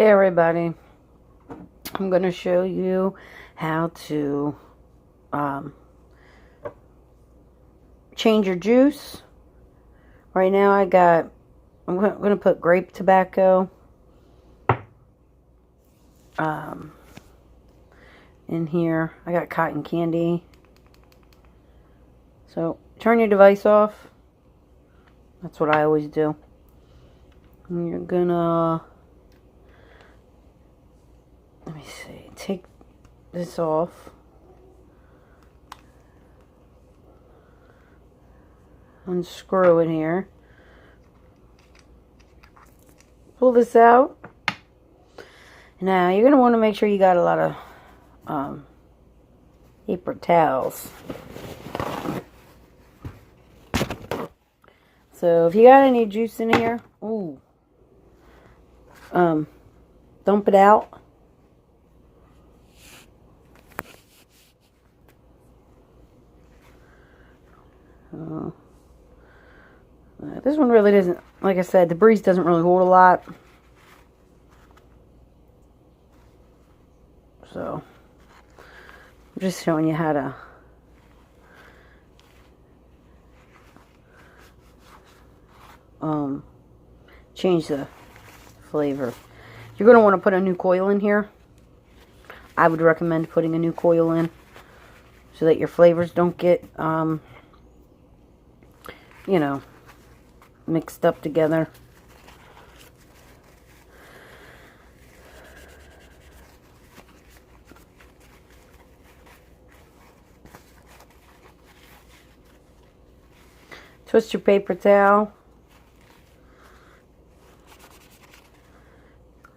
Hey everybody, I'm going to show you how to change your juice. Right now I'm going to put grape tobacco in here. I got cotton candy. So turn your device off. That's what I always do. And you're going to, let me see, take this off. Unscrew it here. Pull this out. Now you're going to want to make sure you got a lot of paper towels. So if you got any juice in here, dump it out. This one really doesn't, like I said, the breeze doesn't really hold a lot. So, I'm just showing you how to change the flavor. You're going to want to put a new coil in here. I would recommend putting a new coil in so that your flavors don't get, you know, mixed up together. Twist your paper towel.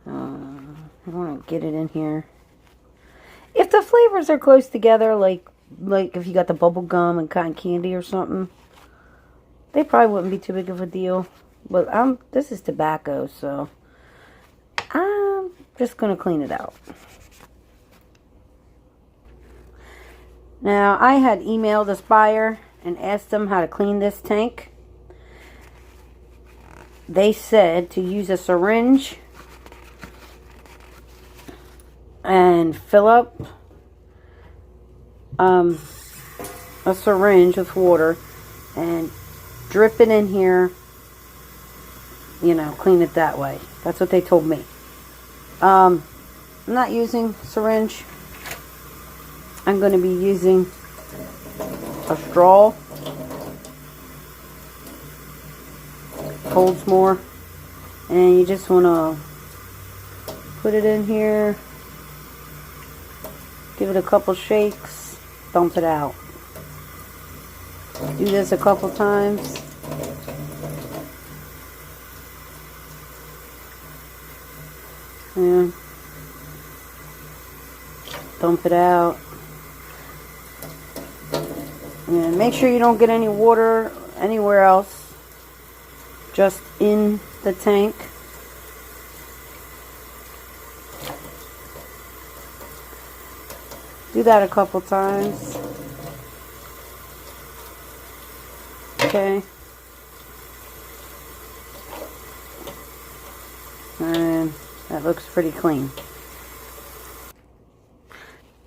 I want to get it in here. If the flavors are close together, like if you got the bubble gum and cotton candy or something, they probably wouldn't be too big of a deal. But this is tobacco, so I'm just going to clean it out. Now, I had emailed Aspire and asked them how to clean this tank. They said to use a syringe and fill up a syringe with water and drip it in here, you know, clean it that way. That's what they told me. I'm not using syringe. I'm going to be using a straw. Holds more. And you just want to put it in here. Give it a couple shakes. Dump it out. Do this a couple times. And dump it out. And make sure you don't get any water anywhere else. Just in the tank. Do that a couple times. Okay. And that looks pretty clean.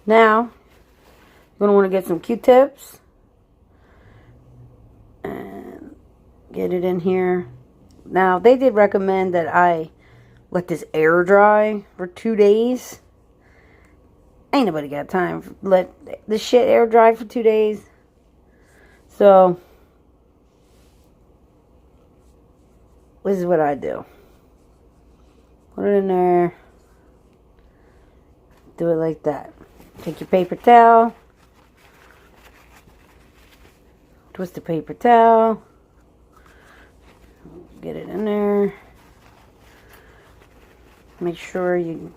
Now, you're going to want to get some Q-tips. And get it in here. Now, they did recommend that I let this air dry for 2 days. Ain't nobody got time to let this shit air dry for 2 days. So, this is what I do. Put it in there. Do it like that. Take your paper towel. Twist the paper towel. Get it in there. Make sure you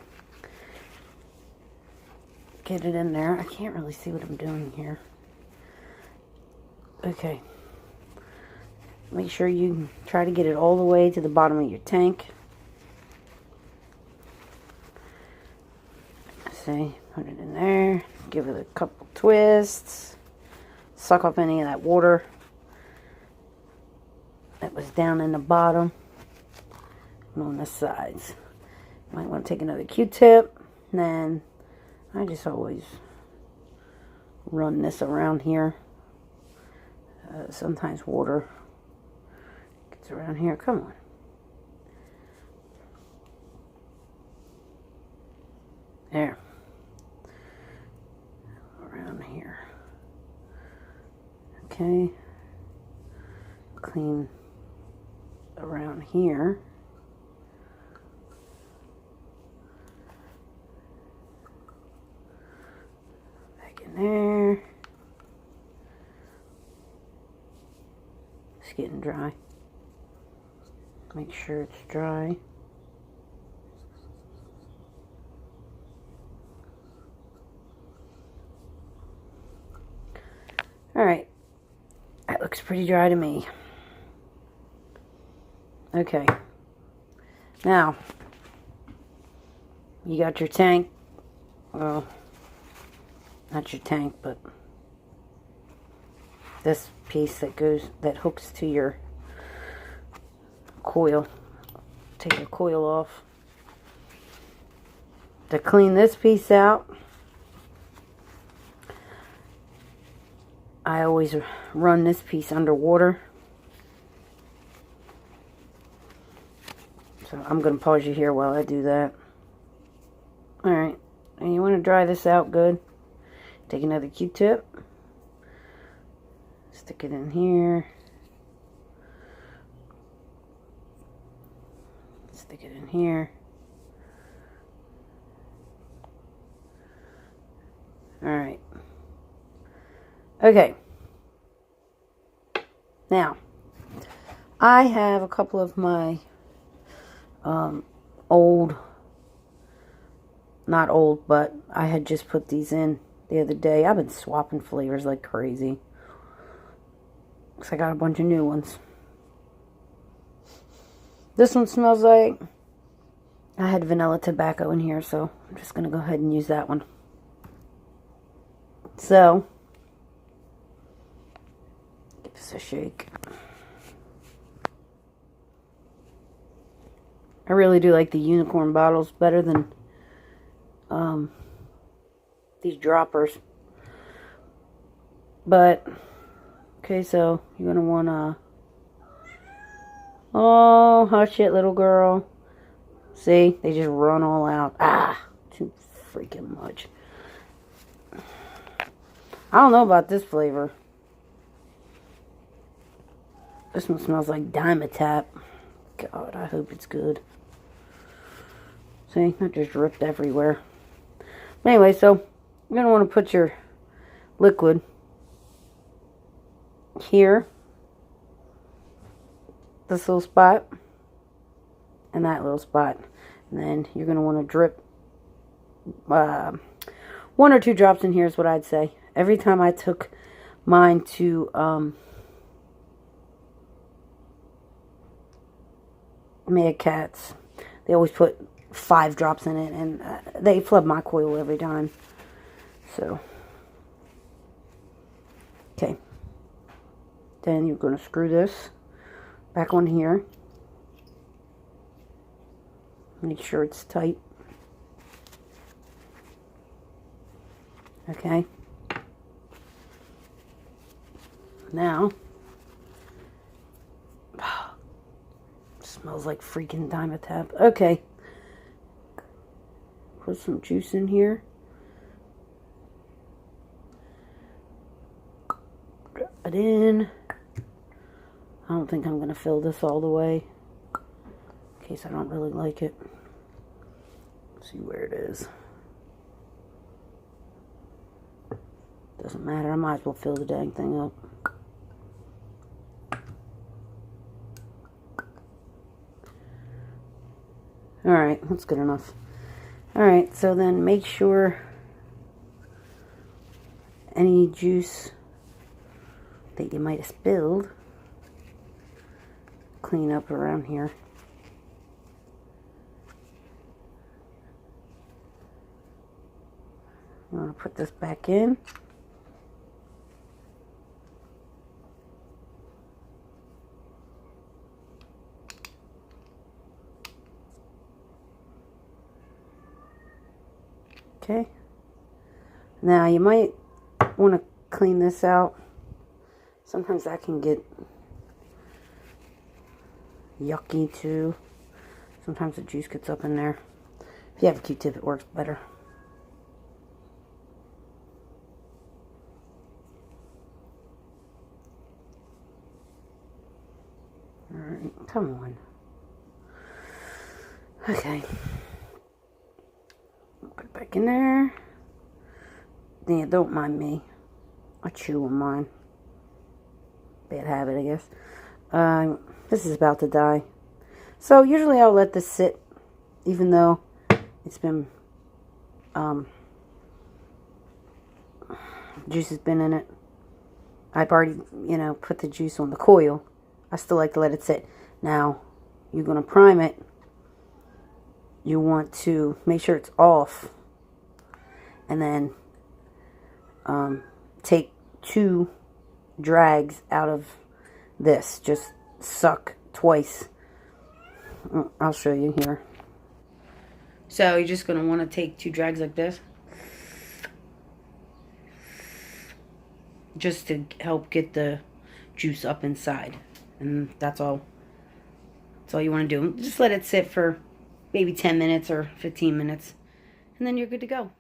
get it in there. I can't really see what I'm doing here. Okay. Make sure you try to get it all the way to the bottom of your tank. See, put it in there. Give it a couple twists. Suck up any of that water that was down in the bottom and on the sides. Might want to take another Q-tip. And then I just always run this around here. Sometimes water gets around here. Come on. There. Around here. Okay. Clean around here. Back in there. It's getting dry. Make sure it's dry. Alright, that looks pretty dry to me. Okay, now, you got your tank, well, not your tank, but this piece that hooks to your coil. Take your coil off. To clean this piece out, I always run this piece underwater. So I'm going to pause you here while I do that. Alright, and you want to dry this out good. Take another Q-tip. Stick it in here. Stick it in here. Alright. Okay. Now, I have a couple of my old, not old, but I had just put these in the other day. I've been swapping flavors like crazy. Because I got a bunch of new ones. This one smells like, I had vanilla tobacco in here, so I'm just going to go ahead and use that one. So, give this a shake. I really do like the unicorn bottles better than these droppers. But, okay, so you're going to want to, oh, hush it, little girl. See, they just run all out. Ah, too freaking much. I don't know about this flavor. This one smells like Dimetap. God, I hope it's good. See, that just dripped everywhere. But anyway, so you're going to want to put your liquid here. This little spot. And that little spot. And then you're going to want to drip 1 or 2 drops in here is what I'd say. Every time I took mine to Mad Cats, they always put 5 drops in it, and they flood my coil every time. So, okay. Then you're going to screw this back on here. Make sure it's tight. Okay. Now, smells like freaking Dimetap. Okay. Put some juice in here. Drop it in. I don't think I'm going to fill this all the way, in case I don't really like it. Let's see where it is. Doesn't matter. I might as well fill the dang thing up. Alright, that's good enough. Alright, so then make sure any juice that you might have spilled, clean up around here. I'm going to put this back in. Okay. Now you might want to clean this out. Sometimes that can get yucky too. Sometimes the juice gets up in there. If you have a Q-tip, it works better. Alright, come on. Okay. Put it back in there. Yeah, don't mind me. I chew on mine. Bad habit, I guess. This is about to die. So usually I'll let this sit, even though it's been, juice has been in it. I've already, put the juice on the coil. I still like to let it sit. Now, you're going to prime it. You want to make sure it's off. And then take 2 drags out of this. Just suck twice. I'll show you here. So you're just going to want to take 2 drags like this. Just to help get the juice up inside. And that's all. That's all you want to do. Just let it sit for maybe 10 minutes or 15 minutes. And then you're good to go.